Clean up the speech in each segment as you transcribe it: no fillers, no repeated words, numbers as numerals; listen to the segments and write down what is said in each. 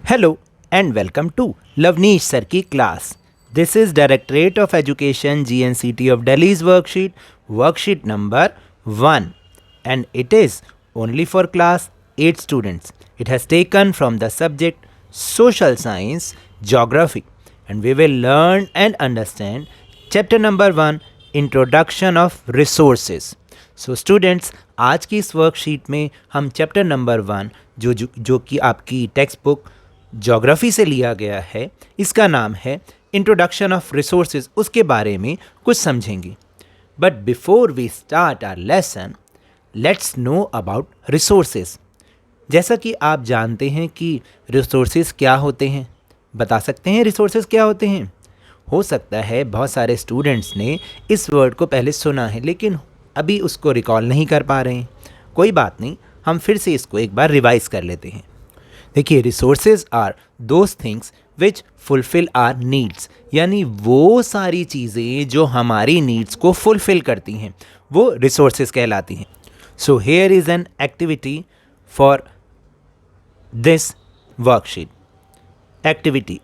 Hello and welcome to Lavneesh Sir की class. This is Directorate of Education GNCT of Delhi's worksheet number 1, and it is only for class 8 students. It has taken from the subject Social Science Geography, and we will learn and understand chapter number 1, Introduction of Resources. So students, आज की इस worksheet में हम chapter number 1 जो कि आपकी text book geography से लिया गया है, इसका नाम है इंट्रोडक्शन ऑफ रिसोर्सेज, उसके बारे में कुछ समझेंगे. But before we start our lesson, let's know about resources. जैसा कि आप जानते हैं कि रिसोर्सेज क्या होते हैं, बता सकते हैं रिसोर्सेज क्या होते हैं? हो सकता है बहुत सारे स्टूडेंट्स ने इस वर्ड को पहले सुना है लेकिन अभी उसको रिकॉल नहीं कर पा रहे हैं. कोई बात नहीं, हम फिर से इसको एक बार रिवाइज कर लेते हैं. देखिए, resources are those things which fulfil our needs, यानी वो सारी चीज़ें जो हमारी नीड्स को फुलफिल करती हैं वो रिसोर्सेज कहलाती हैं. So here is an activity for this worksheet. Activity: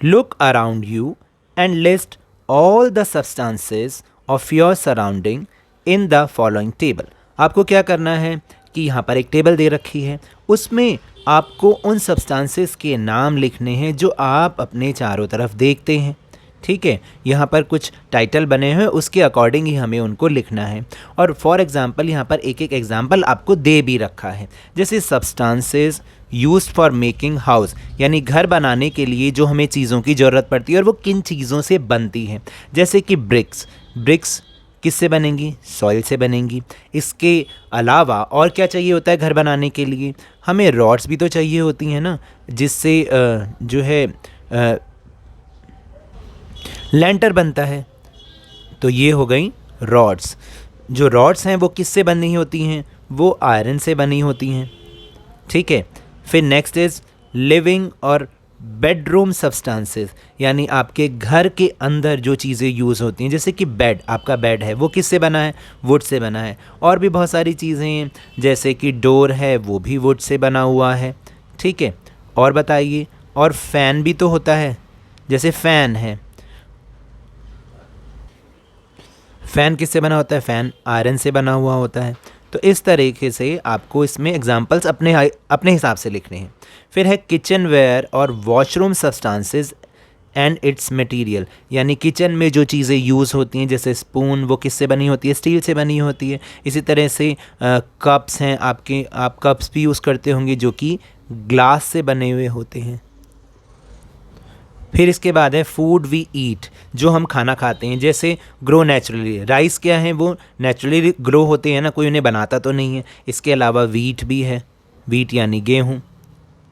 look around you and list all the substances of your surrounding in the following table. आपको क्या करना है कि यहाँ पर एक टेबल दे रखी है, उसमें आपको उन सब्सटेंसेस के नाम लिखने हैं जो आप अपने चारों तरफ देखते हैं. ठीक है, यहाँ पर कुछ टाइटल बने हुए, उसके अकॉर्डिंग ही हमें उनको लिखना है. और फॉर एग्जांपल यहाँ पर एक एक एग्जांपल आपको दे भी रखा है, जैसे substances used for making house, यानी घर बनाने के लिए जो हमें चीज़ों की ज़रूरत पड़ती है और वो किन चीज़ों से बनती हैं. जैसे कि ब्रिक्स किससे बनेंगी? सॉइल से बनेंगी. इसके अलावा और क्या चाहिए होता है घर बनाने के लिए? हमें रॉड्स भी तो चाहिए होती हैं ना, जिससे जो है लैंटर बनता है. तो ये हो गई रॉड्स. जो रॉड्स हैं वो किससे बनी होती हैं? वो आयरन से बनी होती हैं. ठीक है, फिर नेक्स्ट इज़ लिविंग और बेडरूम सब्सटेंसेस, यानी आपके घर के अंदर जो चीज़ें यूज़ होती हैं, जैसे कि बेड, आपका बेड है वो किससे बना है? वुड से बना है. और भी बहुत सारी चीज़ें हैं, जैसे कि डोर है वो भी वुड से बना हुआ है. ठीक है, और बताइए. और फ़ैन भी तो होता है, जैसे फ़ैन है, फ़ैन किससे बना होता है? फ़ैन आयरन से बना हुआ होता है. तो इस तरीके से आपको इसमें एग्जांपल्स अपने हिसाब से लिखने हैं. फिर है किचन वेयर और washroom substances and it's material, यानी किचन में जो चीज़ें यूज़ होती हैं, जैसे स्पून, वो किससे बनी होती है? स्टील से बनी होती है. इसी तरह से कप्स हैं आपके, आप कप्स भी यूज़ करते होंगे जो कि ग्लास से बने हुए होते हैं. फिर इसके बाद है फूड वी ईट, जो हम खाना खाते हैं, जैसे ग्रो नेचुरली. राइस क्या है? वो नेचुरली ग्रो होते हैं ना, कोई उन्हें बनाता तो नहीं है. इसके अलावा वीट भी है, वीट यानी गेहूँ,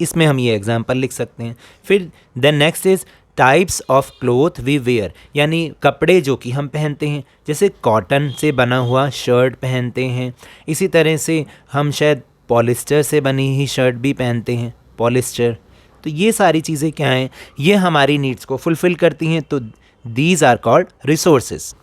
इसमें हम ये एग्जांपल लिख सकते हैं. फिर then next is types of cloth we wear, यानी कपड़े जो कि हम पहनते हैं, जैसे कॉटन से बना हुआ शर्ट पहनते हैं. इसी तरह से हम शायद पॉलिस्टर से बनी ही शर्ट भी पहनते हैं, पॉलिस्टर. तो ये सारी चीज़ें क्या हैं? ये हमारी नीड्स को फुलफ़िल करती हैं. तो these are called resources.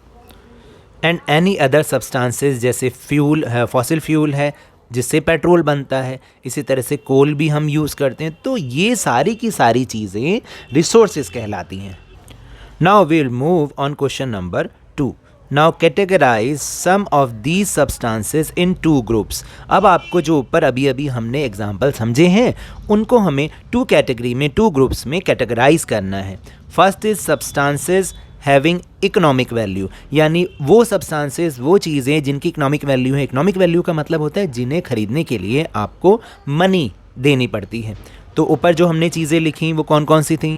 And any other substances, जैसे फ्यूल है, फॉसिल फ्यूल है जिससे पेट्रोल बनता है. इसी तरह से कोल भी हम यूज़ करते हैं. तो ये सारी की सारी चीज़ें रिसोर्सेज कहलाती हैं. Now we will move on question number 2. Now categorise some of these substances in 2 groups. अब आपको जो ऊपर अभी अभी हमने एग्जाम्पल समझे हैं, उनको हमें 2 कैटेगरी में, 2 ग्रुप्स में कैटेगराइज करना है. First is substances having economic value, यानी वो सब्सटेंसेस, वो चीज़ें जिनकी इकोनॉमिक वैल्यू है. इकोनॉमिक वैल्यू का मतलब होता है जिन्हें खरीदने के लिए आपको मनी देनी पड़ती है. तो ऊपर जो हमने चीज़ें लिखी वो कौन कौन सी थी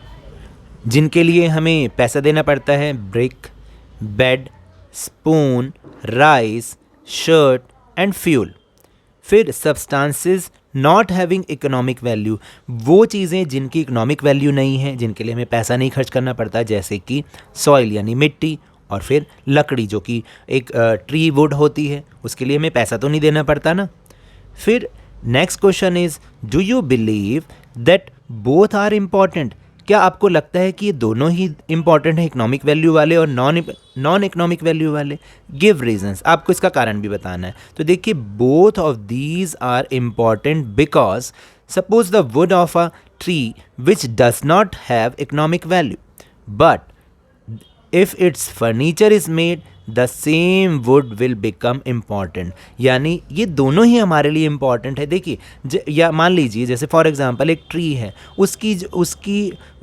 जिनके लिए हमें पैसा देना पड़ता है? Brick, bed, spoon, rice, shirt and fuel. फिर substances not having economic value, वो चीज़ें जिनकी इकोनॉमिक वैल्यू नहीं है, जिनके लिए हमें पैसा नहीं खर्च करना पड़ता, जैसे कि सॉइल यानी मिट्टी, और फिर लकड़ी जो कि एक ट्री वुड होती है, उसके लिए हमें पैसा तो नहीं देना पड़ता ना. फिर next question is, do you believe that both are important? क्या आपको लगता है कि ये दोनों ही इम्पॉर्टेंट है, इकोनॉमिक वैल्यू वाले और नॉन इकोनॉमिक वैल्यू वाले? गिव रीजंस, आपको इसका कारण भी बताना है. तो देखिए, both of these are important because suppose the wood of a tree which does not have economic value, but if its furniture is made, the same wood will become important. यानी ये दोनों ही हमारे लिए इम्पॉर्टेंट है. देखिए या मान लीजिए जैसे फॉर एग्जांपल एक ट्री है, उसकी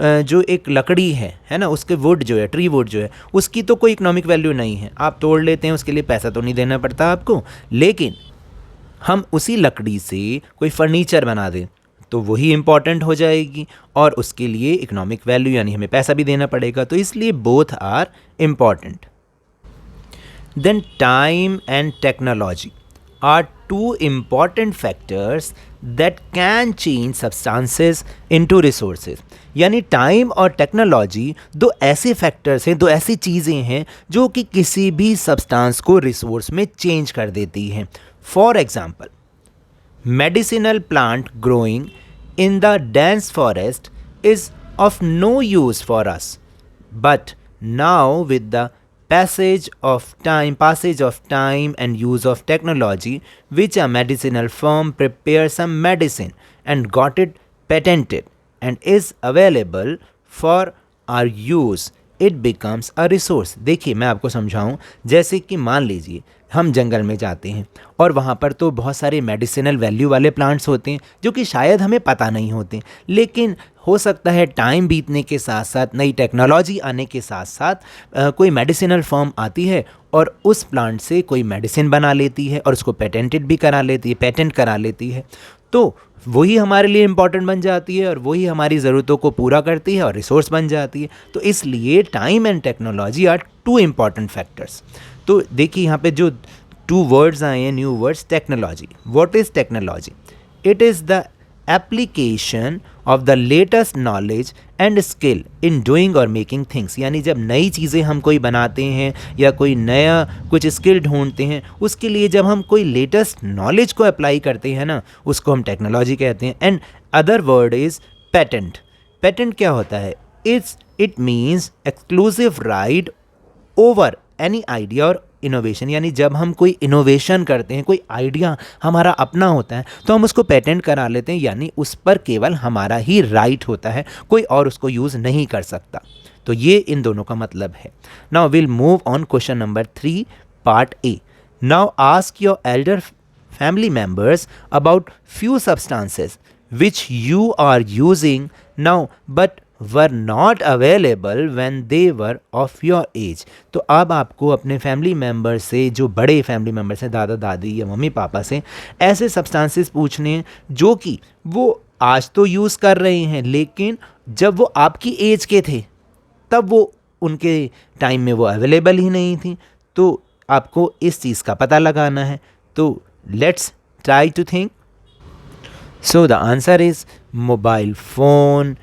जो एक लकड़ी है ना, उसके वुड जो है, ट्री वुड जो है, उसकी तो कोई इकोनॉमिक वैल्यू नहीं है. आप तोड़ लेते हैं, उसके लिए पैसा तो नहीं देना पड़ता आपको. लेकिन हम उसी लकड़ी से कोई फर्नीचर बना दें तो वही इम्पॉर्टेंट हो जाएगी और उसके लिए इकोनॉमिक वैल्यू यानी हमें पैसा भी देना पड़ेगा. तो इसलिए both are important. Then time and technology are two important factors that can change substances into resources. यानी टाइम और टेक्नोलॉजी दो ऐसे फैक्टर्स हैं, दो ऐसी चीज़ें हैं जो कि किसी भी सब्सटेंस को रिसोर्स में चेंज कर देती हैं. For example, medicinal plant growing in the dense forest is of no use for us, but now with the passage of time and use of technology, which a medicinal firm prepares some medicine and got it patented and is available for our use, it becomes a resource. देखिए मैं आपको समझाऊं. जैसे कि मान लीजिए हम जंगल में जाते हैं और वहाँ पर तो बहुत सारे मेडिसिनल वैल्यू वाले प्लांट्स होते हैं जो कि शायद हमें पता नहीं होते, लेकिन हो सकता है टाइम बीतने के साथ साथ, नई टेक्नोलॉजी आने के साथ साथ कोई मेडिसिनल फर्म आती है और उस प्लांट से कोई मेडिसिन बना लेती है और उसको पेटेंटेड भी करा लेती है, पेटेंट करा लेती है. तो वही हमारे लिए इम्पॉर्टेंट बन जाती है और वही हमारी ज़रूरतों को पूरा करती है और रिसोर्स बन जाती है. तो इसलिए time and technology are two important factors. तो देखिए यहाँ पे जो टू वर्ड्स आए हैं, new words. Technology, what is technology? It is the application of the latest knowledge and skill in doing और मेकिंग थिंग्स. यानी जब नई चीज़ें हम कोई बनाते हैं या कोई नया कुछ स्किल ढूंढते हैं, उसके लिए जब हम कोई लेटेस्ट नॉलेज को अप्लाई करते हैं ना, उसको हम टेक्नोलॉजी कहते हैं. And other word is patent. Patent क्या होता है? It means exclusive right over any idea और इनोवेशन. यानी जब हम कोई इनोवेशन करते हैं, कोई आइडिया हमारा अपना होता है तो हम उसको पेटेंट करा लेते हैं, यानी उस पर केवल हमारा ही राइट होता है, कोई और उसको यूज़ नहीं कर सकता. तो ये इन दोनों का मतलब है. Now will move on question number 3 part A. Now ask your elder family members about few substances which you are using now but were not available when they were of your age. तो अब आपको अपने family member से, जो बड़े family member हैं, दादा दादी या मम्मी पापा से, ऐसे सब्सटेंसेस पूछने हैं जो कि वो आज तो यूज़ कर रहे हैं लेकिन जब वो आपकी एज के थे तब वो उनके टाइम में वो अवेलेबल ही नहीं थी. तो आपको इस चीज़ का पता लगाना है. तो let's try to think. So the answer is mobile phone,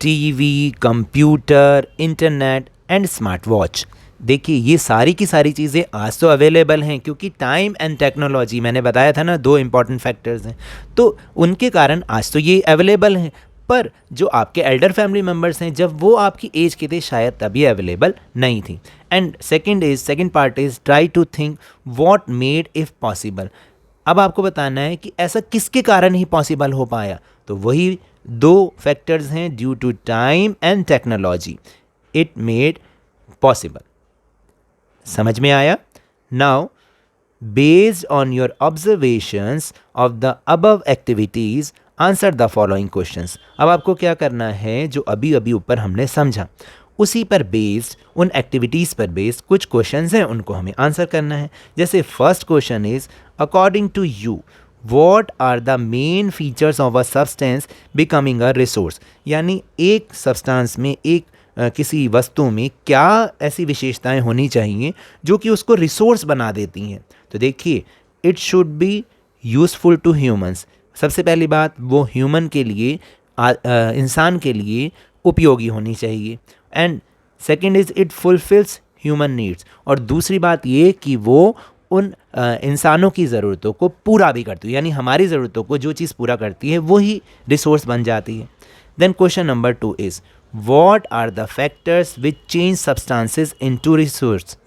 TV, computer, internet and smart watch. देखिए ये सारी की सारी चीज़ें आज तो अवेलेबल हैं क्योंकि टाइम एंड टेक्नोलॉजी, मैंने बताया था ना, दो इम्पॉर्टेंट फैक्टर्स हैं, तो उनके कारण आज तो ये अवेलेबल हैं. पर जो आपके एल्डर फैमिली मेम्बर्स हैं, जब वो आपकी एज के थे शायद तभी अवेलेबल नहीं थी. And second part is try to think what made if possible. अब आपको बताना है कि ऐसा किसके कारण ही पॉसिबल हो पाया. तो वही दो फैक्टर्स हैं, due to time and technology it made possible. समझ में आया? Now based on your observations of the above activities answer the following questions. अब आपको क्या करना है, जो अभी अभी ऊपर हमने समझा उसी पर बेस्ड, उन एक्टिविटीज़ पर बेस्ड कुछ क्वेश्चंस हैं, उनको हमें आंसर करना है. जैसे first question is according to you What are the main features of a substance becoming a resource? यानी एक सब्सटेंस में, एक किसी वस्तु में क्या ऐसी विशेषताएं होनी चाहिए जो कि उसको रिसोर्स बना देती हैं. तो देखिए, it should be useful to humans. सबसे पहली बात, वो ह्यूमन के लिए, इंसान के लिए उपयोगी होनी चाहिए. And second is it fulfils human needs. और दूसरी बात ये कि वो उन इंसानों की ज़रूरतों को पूरा भी करती है, यानी हमारी ज़रूरतों को जो चीज़ पूरा करती है वही रिसोर्स बन जाती है. Then question number 2 is what are the factors which change substances into resource.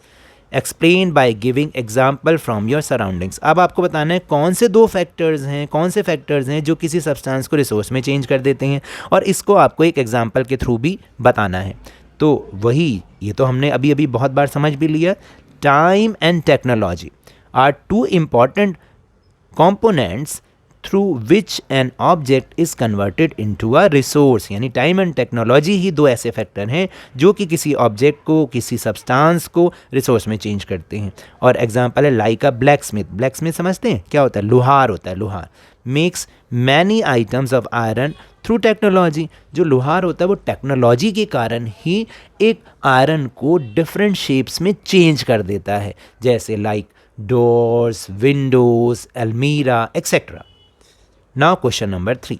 Explain by giving example from your surroundings. अब आपको बताना है कौन से फैक्टर्स हैं जो किसी सब्सटेंस को रिसोर्स में चेंज कर देते हैं, और इसको आपको एक एग्जाम्पल के थ्रू भी बताना है। तो वही, ये तो हमने अभी अभी बहुत बार समझ भी लिया। Time and technology are two important components through which an object is converted into a resource। यानी टाइम एंड टेक्नोलॉजी ही दो ऐसे फैक्टर हैं जो कि किसी ऑब्जेक्ट को, किसी सब्सटेंस को रिसोर्स में चेंज करते हैं। और एग्जांपल है लाइक अ ब्लैकस्मिथ समझते हैं क्या होता है? लोहार होता है। लोहार makes many items of iron through technology. जो लोहार होता है वो टेक्नोलॉजी के कारण ही एक आयरन को डिफरेंट शेप्स में चेंज कर देता है, जैसे like doors, windows, almirah, etc. Now question number 3.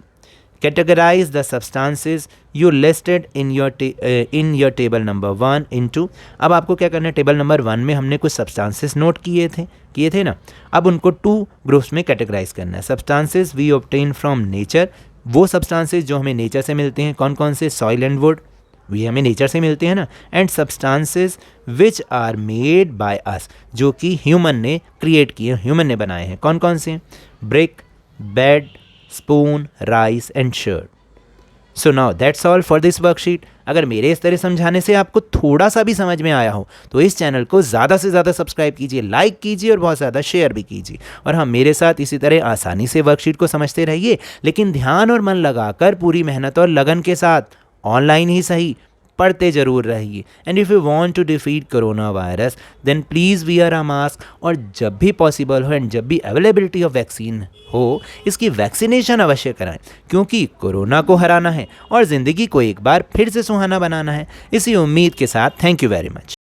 Categorize the substances you listed in your table number 1 into। अब आपको क्या करना है, टेबल नंबर 1 में हमने कुछ सब्सटेंसेस नोट किए थे ना, अब उनको 2 ग्रुप्स में कैटेगराइज करना है। Substances we obtain from nature, वो सब्सटेंसेस जो हमें नेचर से मिलते हैं। कौन कौन से? सॉइल एंड वुड, वे हमें नेचर से मिलते हैं ना। And substances which are made by us, जो कि ह्यूमन ने क्रिएट किए, ह्यूमन ने बनाए हैं। कौन कौन से? Brick, bed, spoon, rice and shirt. So now that's all for this worksheet. अगर मेरे इस तरह समझाने से आपको थोड़ा सा भी समझ में आया हो तो इस चैनल को ज़्यादा से ज़्यादा सब्सक्राइब कीजिए, लाइक कीजिए और बहुत ज़्यादा शेयर भी कीजिए। और हाँ, मेरे साथ इसी तरह आसानी से वर्कशीट को समझते रहिए, लेकिन ध्यान और मन लगाकर, पूरी मेहनत और लगन के साथ, ऑनलाइन ही सही, पढ़ते जरूर रहिए। And if you want to defeat corona virus then please wear a mask. और जब भी पॉसिबल हो एंड जब भी अवेलेबिलिटी ऑफ वैक्सीन हो, इसकी वैक्सीनेशन अवश्य कराएं, क्योंकि कोरोना को हराना है और ज़िंदगी को एक बार फिर से सुहाना बनाना है। इसी उम्मीद के साथ थैंक यू वेरी मच।